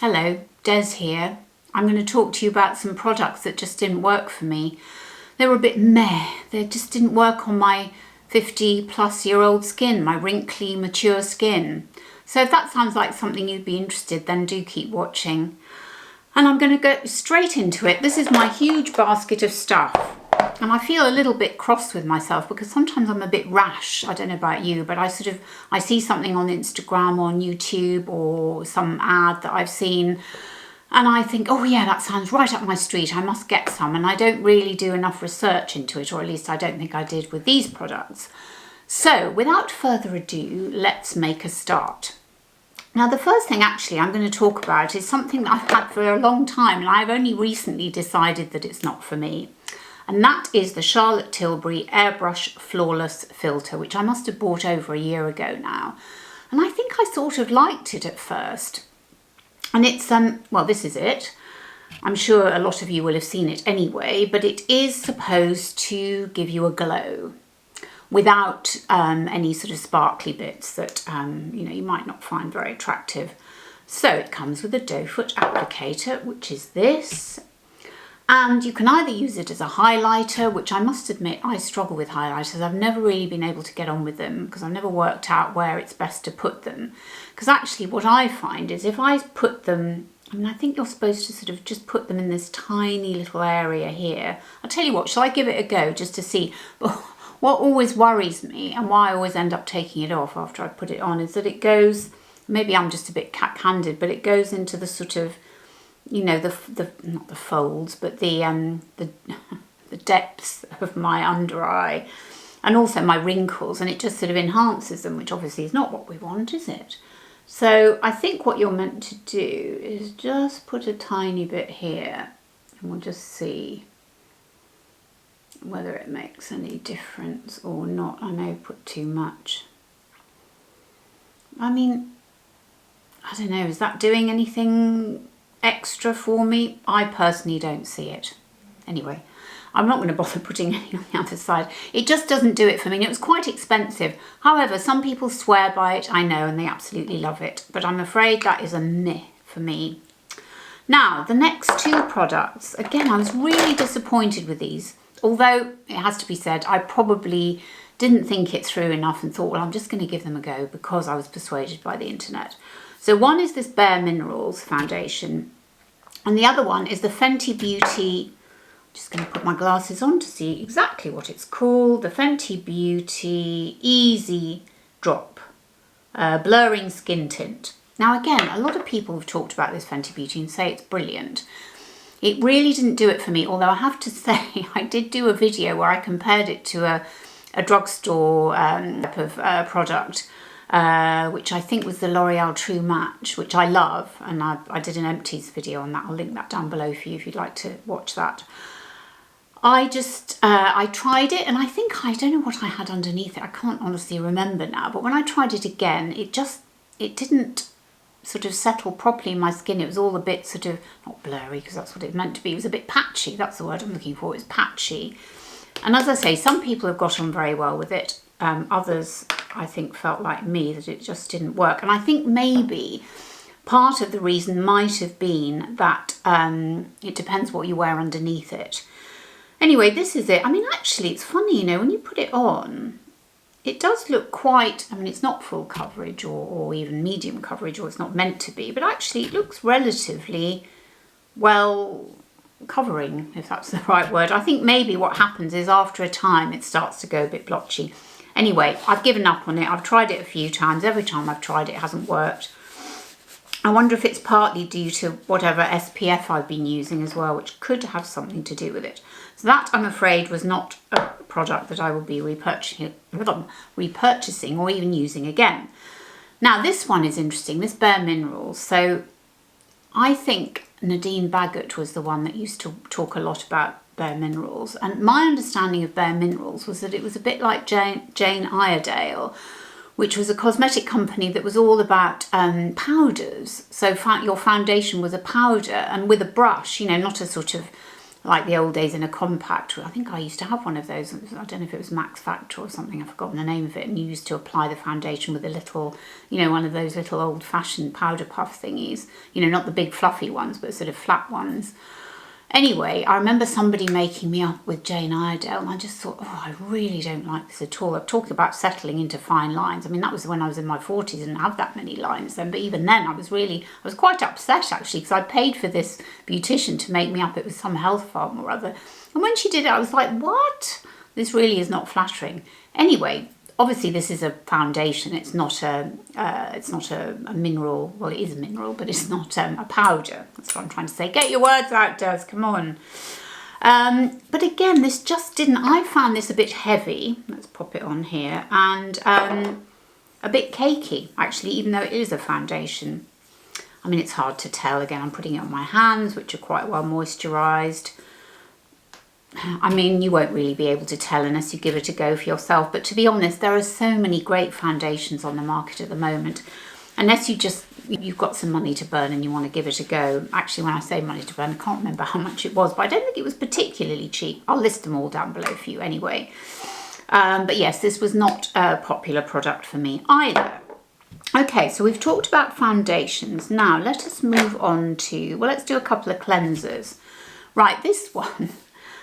Hello, Des here. I'm going to talk to you about some products that just didn't work for me. They were a bit meh. They just didn't work on my 50-plus-year-old skin, my wrinkly, mature skin. So if that sounds like something you'd be interested, then do keep watching. And I'm going to go straight into it. This is my huge basket of stuff. And I feel a little bit cross with myself because sometimes I'm a bit rash. I don't know about you, but I see something on Instagram or on YouTube or some ad that I've seen and I think, oh yeah, that sounds right up my street. I must get some. And I don't really do enough research into it, or at least I don't think I did with these products. So without further ado, let's make a start. Now, the first thing actually I'm going to talk about is something that I've had for a long time and I've only recently decided that it's not for me. And that is the Charlotte Tilbury Airbrush Flawless Filter, which I must have bought over a year ago now. And I think I sort of liked it at first. And it's, well, this is it. I'm sure a lot of you will have seen it anyway, but it is supposed to give you a glow without any sort of sparkly bits that, you might not find very attractive. So it comes with a doe foot applicator, which is this. And you can either use it as a highlighter, which I must admit I struggle with highlighters. I've never really been able to get on with them because I've never worked out where it's best to put them. Because actually what I find is if I put them, I think you're supposed to sort of just put them in this tiny little area here. I'll tell you what, shall I give it a go just to see? But what always worries me and why I always end up taking it off after I put it on is that it goes, maybe I'm just a bit cat-handed, but it goes into the sort of, not the folds, but the depths of my under eye and also my wrinkles, and it just sort of enhances them, which obviously is not what we want, is it? So I think what you're meant to do is just put a tiny bit here and we'll just see whether it makes any difference or not. I may put too much. I don't know, is that doing anything extra for me? I personally don't see it. Anyway, I'm not going to bother putting any on the other side. It just doesn't do it for me. And it was quite expensive. However, some people swear by it, I know, and they absolutely love it. But I'm afraid that is a meh for me. Now, the next two products, again, I was really disappointed with these. Although, it has to be said, I probably didn't think it through enough and thought, well, I'm just going to give them a go because I was persuaded by the internet. So one is this Bare Minerals foundation and the other one is the Fenty Beauty, I'm just going to put my glasses on to see exactly what it's called, the Fenty Beauty Eazy Drop Blurring Skin Tint. Now again, a lot of people have talked about this Fenty Beauty and say it's brilliant. It really didn't do it for me, although I have to say I did do a video where I compared it to a drugstore type of product. Which I think was the L'Oreal True Match, which I love, and I did an empties video on that. I'll link that down below for you if you'd like to watch that. I tried it, and I think, I don't know what I had underneath it. I can't honestly remember now, but when I tried it again, it didn't sort of settle properly in my skin. It was all a bit sort of, not blurry, because that's what it meant to be. It was a bit patchy. That's the word I'm looking for. It was patchy. And as I say, some people have got on very well with it. Others, I think, felt like me, that it just didn't work. And I think maybe part of the reason might have been that it depends what you wear underneath it. Anyway, this is it. Actually, it's funny, when you put it on, it does look quite, it's not full coverage or even medium coverage, or it's not meant to be, but actually it looks relatively well covering, if that's the right word. I think maybe what happens is after a time it starts to go a bit blotchy. Anyway, I've given up on it. I've tried it a few times. Every time I've tried it, it hasn't worked. I wonder if it's partly due to whatever SPF I've been using as well, which could have something to do with it. So that, I'm afraid, was not a product that I will be repurchasing or even using again. Now, this one is interesting, this Bare Minerals. So I think Nadine Baggott was the one that used to talk a lot about Bare Minerals, and my understanding of Bare Minerals was that it was a bit like Jane Iredale, which was a cosmetic company that was all about powders. So your foundation was a powder, and with a brush, not a sort of like the old days in a compact. I think I used to have one of those. I don't know if it was Max Factor or something. I've forgotten the name of it. And you used to apply the foundation with a little, you know, one of those little old-fashioned powder puff thingies. You know, not the big fluffy ones, but sort of flat ones. Anyway, I remember somebody making me up with Jane Iredale, and I just thought, oh, I really don't like this at all. I'm talking about settling into fine lines. I mean, that was when I was in my 40s and didn't have that many lines then. But even then, I was quite upset, actually, because I paid for this beautician to make me up. It was some health farm or other. And when she did it, I was like, what? This really is not flattering. Anyway, obviously this is a foundation. It's not a mineral. Well, it is a mineral, but it's not a powder. That's what I'm trying to say. Get your words out, Des. Come on. But again, this just didn't. I found this a bit heavy. Let's pop it on here, and a bit cakey actually, even though it is a foundation. I mean, it's hard to tell. Again, I'm putting it on my hands, which are quite well moisturised. I mean, you won't really be able to tell unless you give it a go for yourself. But to be honest, there are so many great foundations on the market at the moment. Unless you've got some money to burn and you want to give it a go. Actually, when I say money to burn, I can't remember how much it was, but I don't think it was particularly cheap. I'll list them all down below for you anyway. But yes, this was not a popular product for me either. Okay, so we've talked about foundations. Now, let us move on to, well, let's do a couple of cleansers. Right, this one.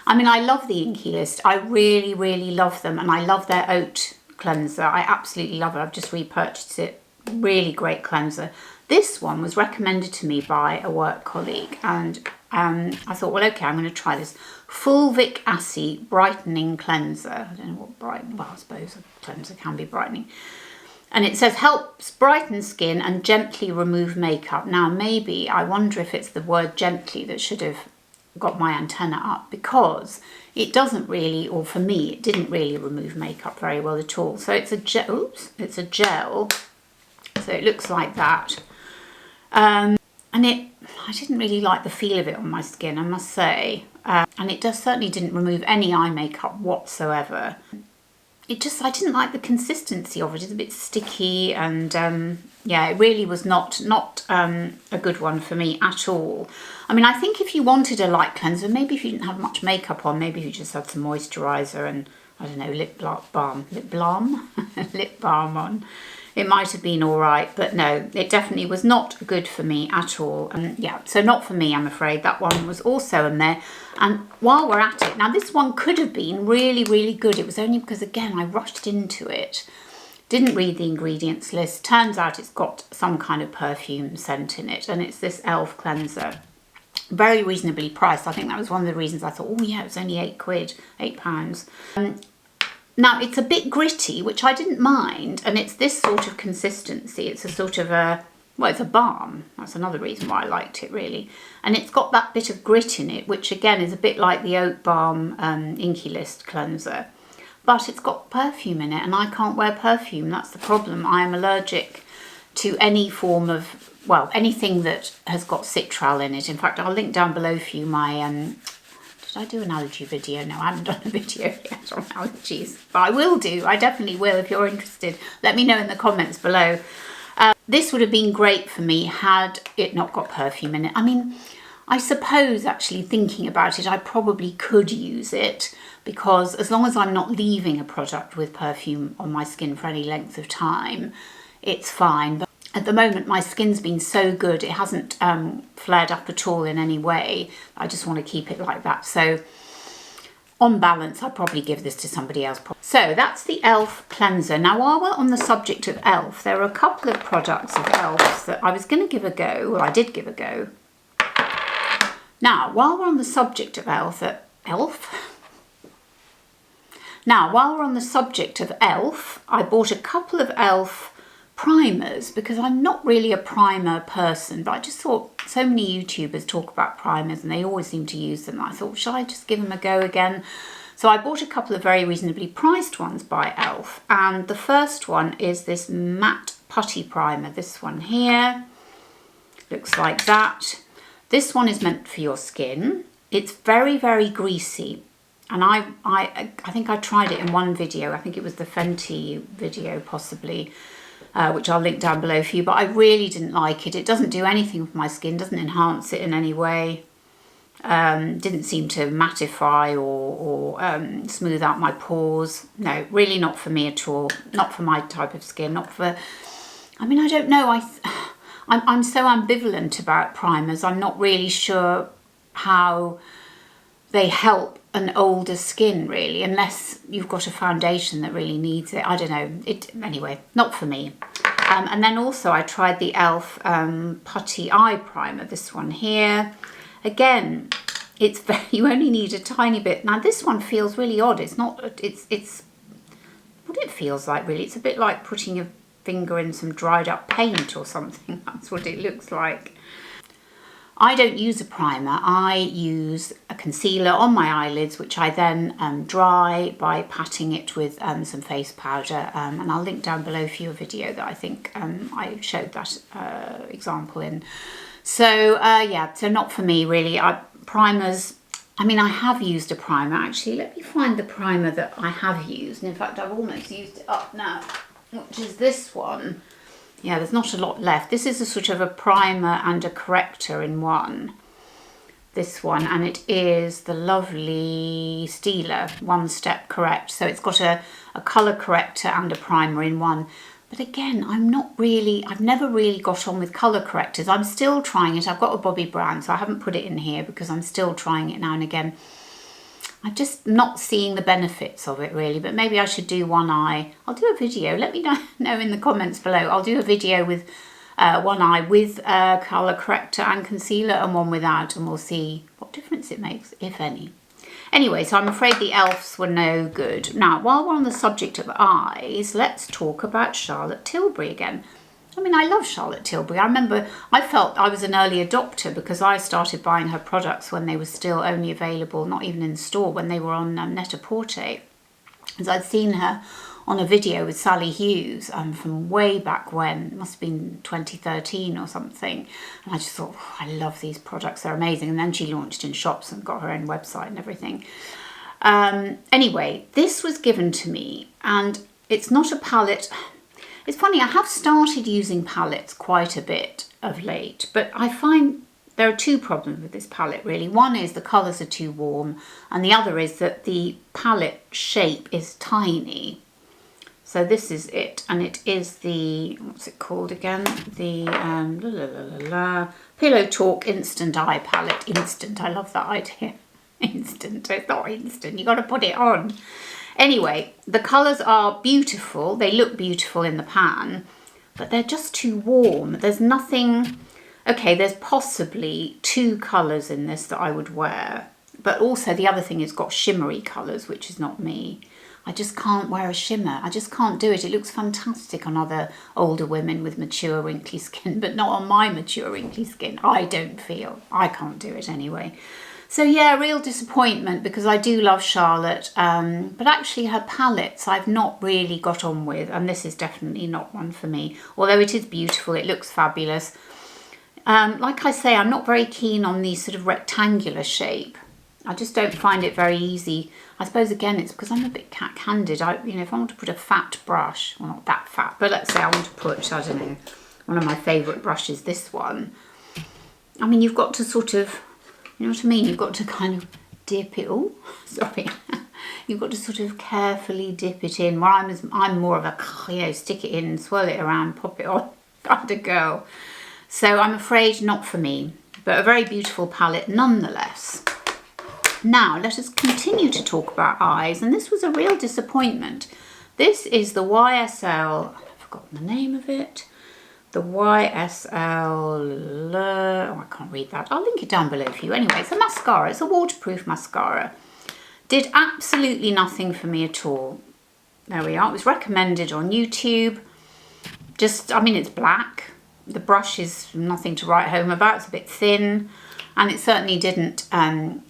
I mean, I love the Inky List. I really, really love them. And I love their oat cleanser. I absolutely love it. I've just repurchased it. Really great cleanser. This one was recommended to me by a work colleague. And I thought, well, okay, I'm going to try this. Fulvic Acid Brightening Cleanser. I don't know what brighten. Well, I suppose a cleanser can be brightening. And it says, helps brighten skin and gently remove makeup. Now, maybe, I wonder if it's the word gently that should have got my antenna up, because it doesn't really, or for me, it didn't really remove makeup very well at all. So it's a gel. Oops, it's a gel. So it looks like that. And I didn't really like the feel of it on my skin, I must say. And it certainly didn't remove any eye makeup whatsoever. I didn't like the consistency of it. It's a bit sticky, and yeah, it really was not a good one for me at all. I mean, I think if you wanted a light cleanser, maybe if you didn't have much makeup on, maybe if you just had some moisturiser and, I don't know, lip balm on, it might have been all right. But no, it definitely was not good for me at all. Yeah, so not for me, I'm afraid. That one was also in there. And while we're at it, now this one could have been really, really good. It was only because, again, I rushed into it. Didn't read the ingredients list. Turns out it's got some kind of perfume scent in it. And it's this e.l.f. cleanser. Very reasonably priced. I think that was one of the reasons I thought, oh yeah, it was only £8. Now, it's a bit gritty, which I didn't mind. And it's this sort of consistency. It's a sort of a, well, it's a balm. That's another reason why I liked it, really. And it's got that bit of grit in it, which, again, is a bit like the Oat Balm Inky List cleanser. But it's got perfume in it, and I can't wear perfume. That's the problem. I am allergic to any form of, well, anything that has got citral in it. In fact, I'll link down below for you my, did I do an allergy video? No, I haven't done a video yet on allergies. But I will do. I definitely will if you're interested. Let me know in the comments below. This would have been great for me had it not got perfume in it. I mean, I suppose, actually, thinking about it, I probably could use it, because as long as I'm not leaving a product with perfume on my skin for any length of time, it's fine. But at the moment, my skin's been so good, it hasn't flared up at all in any way. I just want to keep it like that. So on balance, I'd probably give this to somebody else. So that's the e.l.f. cleanser. Now, while we're on the subject of e.l.f., there are a couple of products of e.l.f. that I was going to give a go. Well, I did give a go. Now, while we're on the subject of Now, while we're on the subject of e.l.f., I bought a couple of e.l.f. primers, because I'm not really a primer person, but I just thought so many YouTubers talk about primers and they always seem to use them. I thought, shall I just give them a go again? So I bought a couple of very reasonably priced ones by e.l.f. And the first one is this matte putty primer. This one here looks like that. This one is meant for your skin. It's very, very greasy. And I think I tried it in one video. I think it was the Fenty video, possibly, which I'll link down below for you. But I really didn't like it. It doesn't do anything for my skin, doesn't enhance it in any way. Didn't seem to mattify or smooth out my pores. No, really not for me at all. Not for my type of skin. Not for, I mean, I don't know. I'm so ambivalent about primers. I'm not really sure how they help an older skin, really, unless you've got a foundation that really needs it. I don't know. Anyway, not for me. And then also I tried the e.l.f. Putty Eye Primer, this one here. Again, you only need a tiny bit. Now this one feels really odd. It's not, it's what it feels like really. It's a bit like putting your finger in some dried up paint or something. That's what it looks like. I don't use a primer. I use a concealer on my eyelids, which I then dry by patting it with some face powder. And I'll link down below for you a video that I think I showed that example in. So yeah, so not for me really. Primers, I mean, I have used a primer actually. Let me find the primer that I have used. And in fact, I've almost used it up now, which is this one. Yeah, there's not a lot left. This is a sort of a primer and a corrector in one. This one, and it is the lovely Stila One Step Correct. So it's got a colour corrector and a primer in one. But again, I've never really got on with colour correctors. I'm still trying it. I've got a Bobbi Brown, so I haven't put it in here because I'm still trying it now and again. I'm just not seeing the benefits of it really, but maybe I should do one eye. I'll do a video. Let me know in the comments below. I'll do a video with one eye with colour corrector and concealer and one without, and we'll see what difference it makes, if any. Anyway, so I'm afraid the e.l.f.'s were no good. Now, while we're on the subject of eyes, let's talk about Charlotte Tilbury again. I mean, I love Charlotte Tilbury. I remember I felt I was an early adopter because I started buying her products when they were still only available, not even in store, when they were on Net-a-Porter. And I'd seen her on a video with Sally Hughes from way back when. It must have been 2013 or something. And I just thought, oh, I love these products. They're amazing. And then she launched in shops and got her own website and everything. Anyway, this was given to me, and it's not a palette. It's funny, I have started using palettes quite a bit of late, but I find there are two problems with this palette really. One is the colours are too warm, and the other is that the palette shape is tiny. So this is it, and it is the, what's it called again? The Pillow Talk Instant Eye Palette. Instant, I love that idea. Instant, it's not instant, you got to put it on. Anyway, the colours are beautiful. They look beautiful in the pan, but they're just too warm. There's nothing... Okay, there's possibly two colours in this that I would wear, but also the other thing is got shimmery colours, which is not me. I just can't wear a shimmer. I just can't do it. It looks fantastic on other older women with mature wrinkly skin, but not on my mature wrinkly skin. I don't feel. I can't do it anyway. So yeah, real disappointment because I do love Charlotte, but actually her palettes I've not really got on with, and this is definitely not one for me. Although it is beautiful, it looks fabulous. Like I say, I'm not very keen on the sort of rectangular shape. I just don't find it very easy. I suppose again it's because I'm a bit cat-handed. You know, if I want to put a fat brush, well not that fat, but let's say I want to put, I don't know, one of my favourite brushes, this one. I mean, you've got to sort of, you know what I mean? You've got to kind of dip it. Oh, sorry. You've got to sort of carefully dip it in. Where I'm more of a, you know, stick it in, swirl it around, pop it on kind of girl. So I'm afraid not for me, but a very beautiful palette nonetheless. Now let us continue to talk about eyes, and this was a real disappointment. This is the YSL, I've forgotten the name of it. The YSL, oh, I can't read that. I'll link it down below for you. Anyway, it's a mascara. It's a waterproof mascara. Did absolutely nothing for me at all. There we are. It was recommended on YouTube. Just, I mean, it's black. The brush is nothing to write home about. It's a bit thin. And it certainly didn't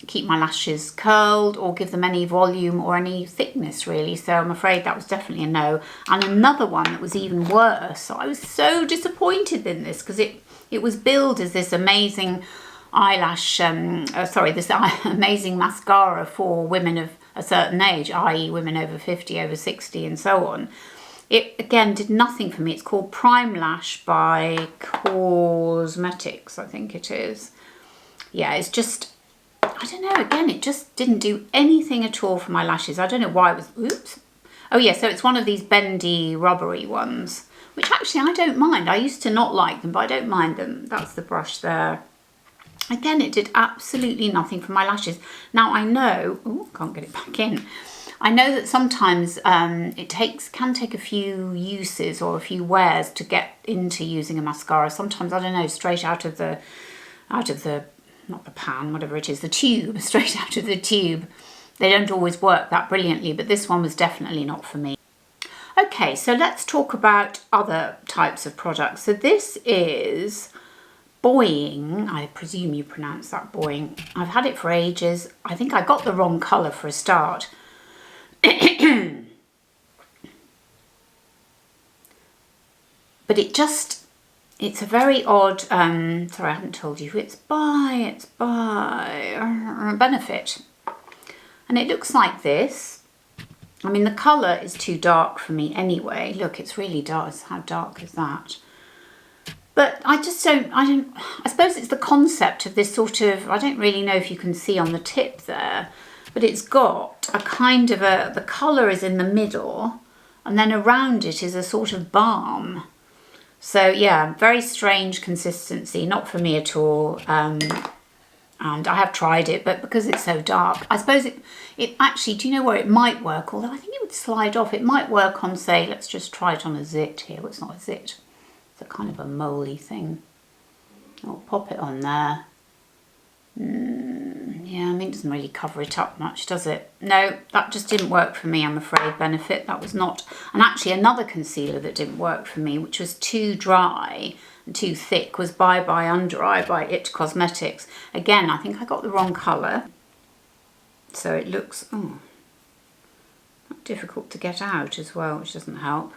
keep my lashes curled or give them any volume or any thickness really. So I'm afraid that was definitely a no. And another one that was even worse. So I was so disappointed in this because it was billed as this amazing eyelash, this amazing mascara for women of a certain age, i.e. women over 50, over 60 and so on. It, again, did nothing for me. It's called Prime Lash by Cosmetics, I think it is. Yeah, it's just, I don't know, again, it just didn't do anything at all for my lashes. I don't know why it was, oops. Oh yeah, so it's one of these bendy, rubbery ones, which actually I don't mind. I used to not like them, but I don't mind them. That's the brush there. Again, it did absolutely nothing for my lashes. Now I know, oh, can't get it back in. I know that sometimes it can take a few uses or a few wears to get into using a mascara. Sometimes, I don't know, straight out of the, not the pan, whatever it is, the tube, straight out of the tube. They don't always work that brilliantly, but this one was definitely not for me. Okay, so let's talk about other types of products. So this is Boying. I presume you pronounce that Boying. I've had it for ages. I think I got the wrong colour for a start. But it's a very odd, sorry, I haven't told you who it's by Benefit. And it looks like this. I mean, the colour is too dark for me anyway. Look, it's really dark. How dark is that? But I suppose it's the concept of this sort of, I don't really know if you can see on the tip there, but it's got a kind of the colour is in the middle, and then around it is a sort of balm. So yeah, very strange consistency, not for me at all. And I have tried it, but because it's so dark, I suppose it actually, do you know where it might work? Although I think it would slide off. It might work on, say, let's just try it on a zit here. Well, it's not a zit. It's a kind of a moly thing. I'll pop it on there. Yeah, I mean, it doesn't really cover it up much, does it? No, that just didn't work for me, I'm afraid, Benefit. That was not... And actually, another concealer that didn't work for me, which was too dry and too thick, was Bye Bye Under Eye by It Cosmetics. Again, I think I got the wrong colour. So it looks... oh, difficult to get out as well, which doesn't help.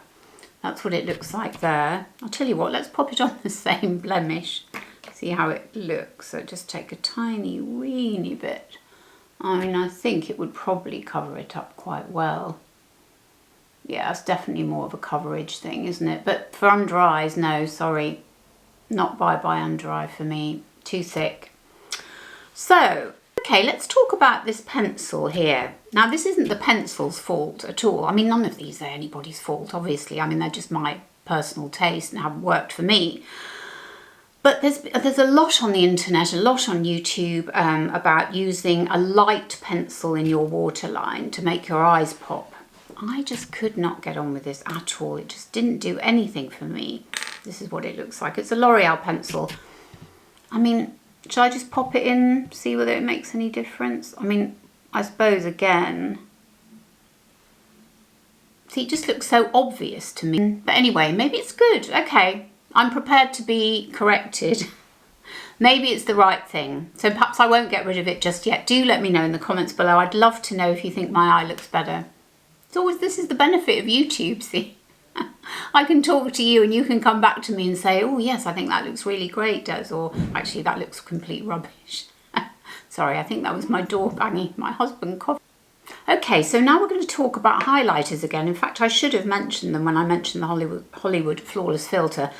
That's what it looks like there. I'll tell you what, let's pop it on the same blemish. See how it looks. So just take a tiny weeny bit. I mean, I think it would probably cover it up quite well. Yeah, it's definitely more of a coverage thing, isn't it? But for under eyes, no, sorry. Not Bye Bye Under Eye for me. Too thick. So, okay, let's talk about this pencil here. Now, this isn't the pencil's fault at all. I mean, none of these are anybody's fault, obviously. I mean, they're just my personal taste and haven't worked for me. But there's a lot on the internet, a lot on YouTube about using a light pencil in your waterline to make your eyes pop. I just could not get on with this at all. It just didn't do anything for me. This is what it looks like. It's a L'Oreal pencil. I mean, should I just pop it in, see whether it makes any difference? I mean, I suppose again... See, it just looks so obvious to me. But anyway, maybe it's good. Okay. I'm prepared to be corrected. Maybe it's the right thing. So perhaps I won't get rid of it just yet. Do let me know in the comments below. I'd love to know if you think my eye looks better. It's always, this is the benefit of YouTube, see. I can talk to you and you can come back to me and say, oh yes, I think that looks really great, Des. Or actually that looks complete rubbish. Sorry, I think that was my door banging. My husband coughed. Okay, so now we're going to talk about highlighters again. In fact, I should have mentioned them when I mentioned the Hollywood Flawless Filter.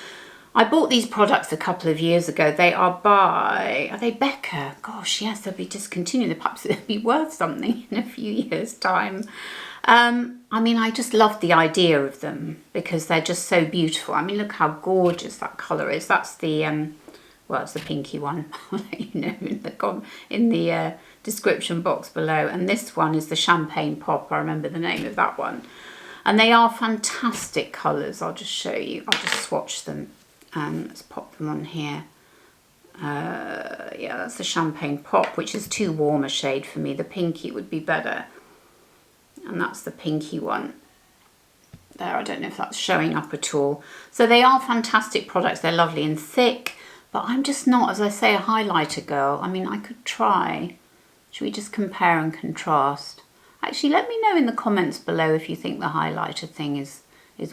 I bought these products a couple of years ago. They are they Becca? Gosh, yes, they'll be discontinued. Perhaps they'll be worth something in a few years' time. I mean, I just love the idea of them because they're just so beautiful. I mean, look how gorgeous that colour is. That's the, well, it's the pinky one. I'll let you know in the description box below. And this one is the Champagne Pop. I remember the name of that one. And they are fantastic colours. I'll just show you. I'll just swatch them. Let's pop them on here. Yeah, that's the Champagne Pop, which is too warm a shade for me. The pinky would be better. And that's the pinky one. There, I don't know if that's showing up at all. So they are fantastic products. They're lovely and thick. But I'm just not, as I say, a highlighter girl. I mean, I could try. Should we just compare and contrast? Actually, let me know in the comments below if you think the highlighter thing is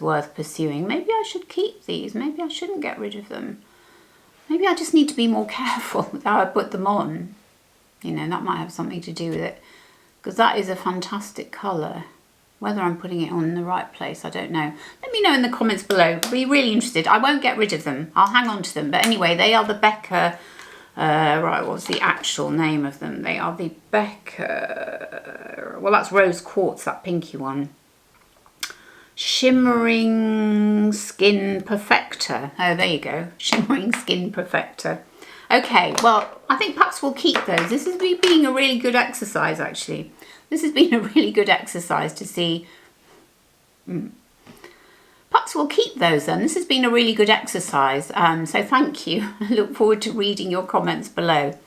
worth pursuing. Maybe I should keep these. Maybe I shouldn't get rid of them. Maybe I just need to be more careful with how I put them on. You know, that might have something to do with it. Because that is a fantastic colour. Whether I'm putting it on in the right place, I don't know. Let me know in the comments below. I'll be really interested. I won't get rid of them. I'll hang on to them. But anyway, they are the Becca Right, what's the actual name of them? They are the Becca, well that's Rose Quartz, that pinky one. Shimmering Skin Perfector. Oh, there you go. Shimmering Skin Perfector. Okay, well, I think perhaps we'll keep those. This has been being a really good exercise, actually. This has been a really good exercise to see. Perhaps we'll keep those then. This has been a really good exercise. So thank you. I look forward to reading your comments below.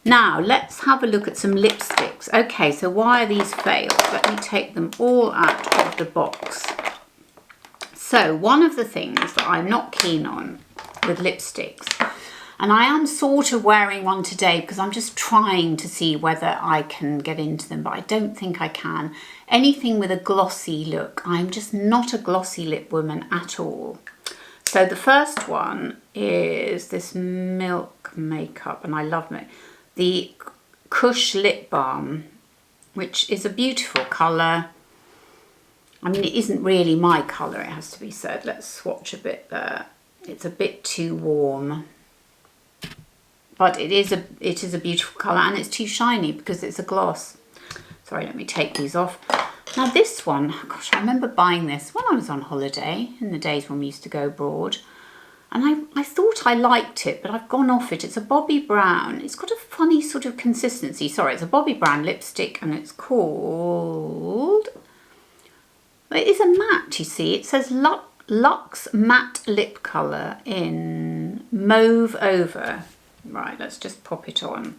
Now, let's have a look at some lipsticks. Okay, so why are these failed? Let me take them all out of the box. So one of the things that I'm not keen on with lipsticks, and I am sort of wearing one today because I'm just trying to see whether I can get into them, but I don't think I can. Anything with a glossy look. I'm just not a glossy lip woman at all. So the first one is this Milk Makeup, and I love it. The Kush Lip Balm, which is a beautiful colour. I mean, it isn't really my colour, it has to be said. Let's swatch a bit there. It's a bit too warm. But it is a beautiful colour, and it's too shiny because it's a gloss. Sorry, let me take these off. Now this one, gosh, I remember buying this when I was on holiday, in the days when we used to go abroad. And I thought I liked it, but I've gone off it. It's a Bobbi Brown. It's got a funny sort of consistency. Sorry, it's a Bobbi Brown lipstick, and it's called... It is a matte, you see. It says Luxe Matte Lip Colour in Mauve Over. Right, let's just pop it on.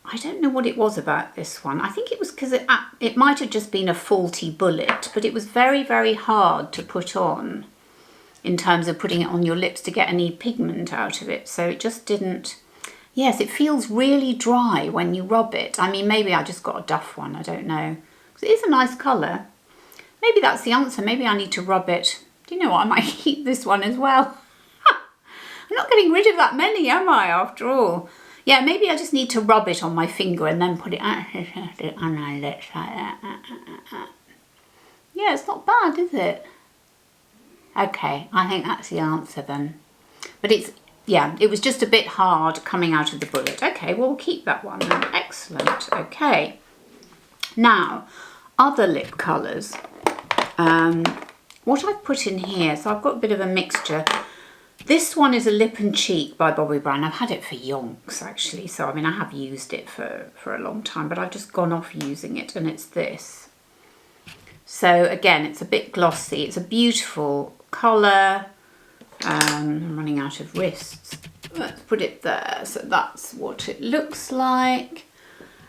I don't know what it was about this one. I think it was because it might have just been a faulty bullet, but it was very, very hard to put on in terms of putting it on your lips to get any pigment out of it. So it just didn't... Yes, it feels really dry when you rub it. I mean, maybe I just got a Duff one, I don't know. It is a nice colour. Maybe that's the answer. Maybe I need to rub it. Do you know what? I might keep this one as well. I'm not getting rid of that many, am I, after all? Yeah, maybe I just need to rub it on my finger and then put it on my lips like that. Yeah, it's not bad, is it? Okay, I think that's the answer then. But it's, yeah, it was just a bit hard coming out of the bullet. Okay, well, we'll keep that one then. Excellent. Okay. Now, other lip colours. What I've put in here, so I've got a bit of a mixture. This one is a Lip and Cheek by Bobbi Brown. I've had it for yonks, actually. So, I mean, I have used it for a long time, but I've just gone off using it, and it's this. So, again, it's a bit glossy. It's a beautiful colour. I'm running out of wrists. Let's put it there. So that's what it looks like.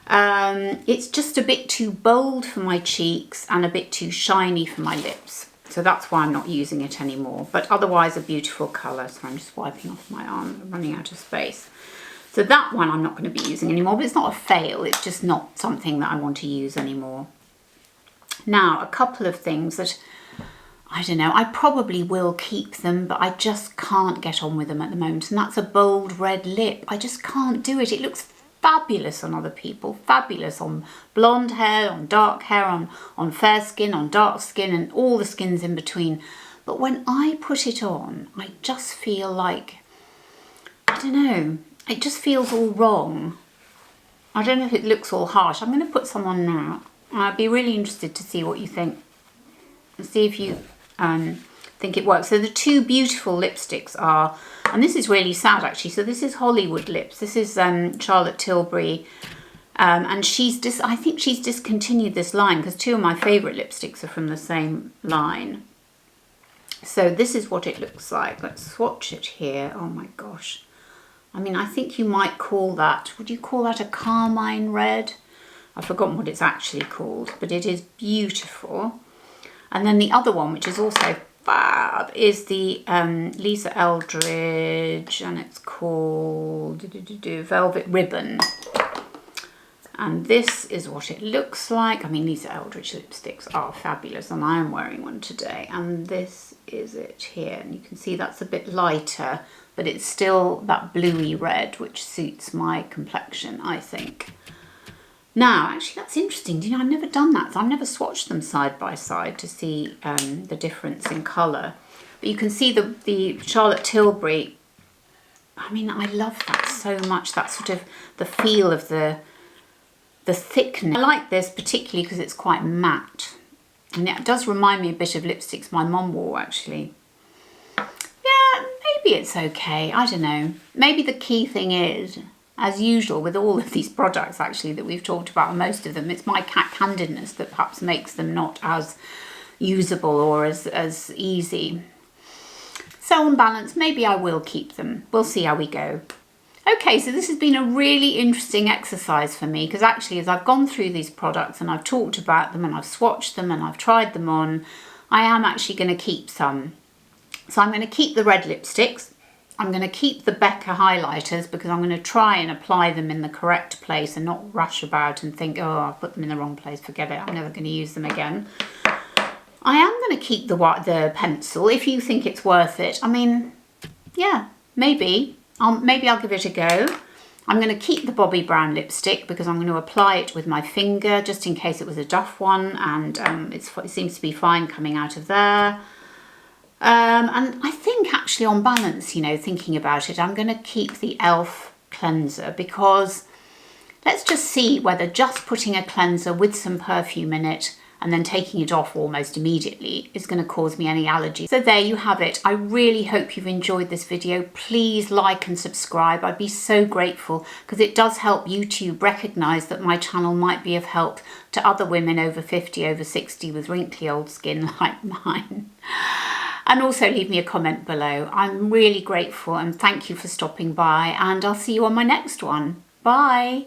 It's just a bit too bold for my cheeks and a bit too shiny for my lips. So that's why I'm not using it anymore. But otherwise a beautiful colour. So I'm just wiping off my arm. I'm running out of space. So that one I'm not going to be using anymore. But it's not a fail. It's just not something that I want to use anymore. Now, a couple of things that, I don't know, I probably will keep them, but I just can't get on with them at the moment. And that's a bold red lip. I just can't do it. It looks fabulous on other people, fabulous on blonde hair, on dark hair, on fair skin, on dark skin, and all the skins in between. But when I put it on, I just feel like, I don't know, it just feels all wrong. I don't know if it looks all harsh. I'm going to put some on now. I'd be really interested to see what you think. See if you think it works. So the two beautiful lipsticks are, and this is really sad actually, so this is Hollywood Lips. This is Charlotte Tilbury, and I think she's discontinued this line because two of my favourite lipsticks are from the same line. So this is what it looks like. Let's swatch it here. Oh my gosh. I mean, I think you might call that, would you call that a carmine red? I've forgotten what it's actually called, but it is beautiful. And then the other one, which is also fab, is the Lisa Eldridge, and it's called Velvet Ribbon. And this is what it looks like. I mean, Lisa Eldridge lipsticks are fabulous, and I am wearing one today. And this is it here. And you can see that's a bit lighter, but it's still that bluey red, which suits my complexion, I think. Now, actually, that's interesting. You know, I've never done that. So I've never swatched them side by side to see the difference in colour. But you can see the Charlotte Tilbury. I mean, I love that so much, that sort of the feel of the thickness. I like this particularly because it's quite matte. And it does remind me a bit of lipsticks my mum wore, actually. Yeah, maybe it's okay. I don't know. Maybe the key thing is, as usual with all of these products actually that we've talked about, most of them, it's my candidness that perhaps makes them not as usable or as easy. So on balance, maybe I will keep them. We'll see how we go. Okay, so this has been a really interesting exercise for me because actually as I've gone through these products and I've talked about them and I've swatched them and I've tried them on, I am actually going to keep some. So I'm going to keep the red lipsticks. I'm going to keep the Becca highlighters because I'm going to try and apply them in the correct place and not rush about and think, oh, I've put them in the wrong place, forget it, I'm never going to use them again. I am going to keep the pencil if you think it's worth it. I mean, yeah, maybe I'll give it a go. I'm going to keep the Bobbi Brown lipstick because I'm going to apply it with my finger just in case it was a Duff one, and it seems to be fine coming out of there. And I think actually on balance, you know, thinking about it, I'm going to keep the e.l.f. cleanser because let's just see whether just putting a cleanser with some perfume in it and then taking it off almost immediately is going to cause me any allergies. So there you have it. I really hope you've enjoyed this video. Please like and subscribe. I'd be so grateful because it does help YouTube recognize that my channel might be of help to other women over 50, over 60 with wrinkly old skin like mine. And also leave me a comment below. I'm really grateful and thank you for stopping by, and I'll see you on my next one. Bye.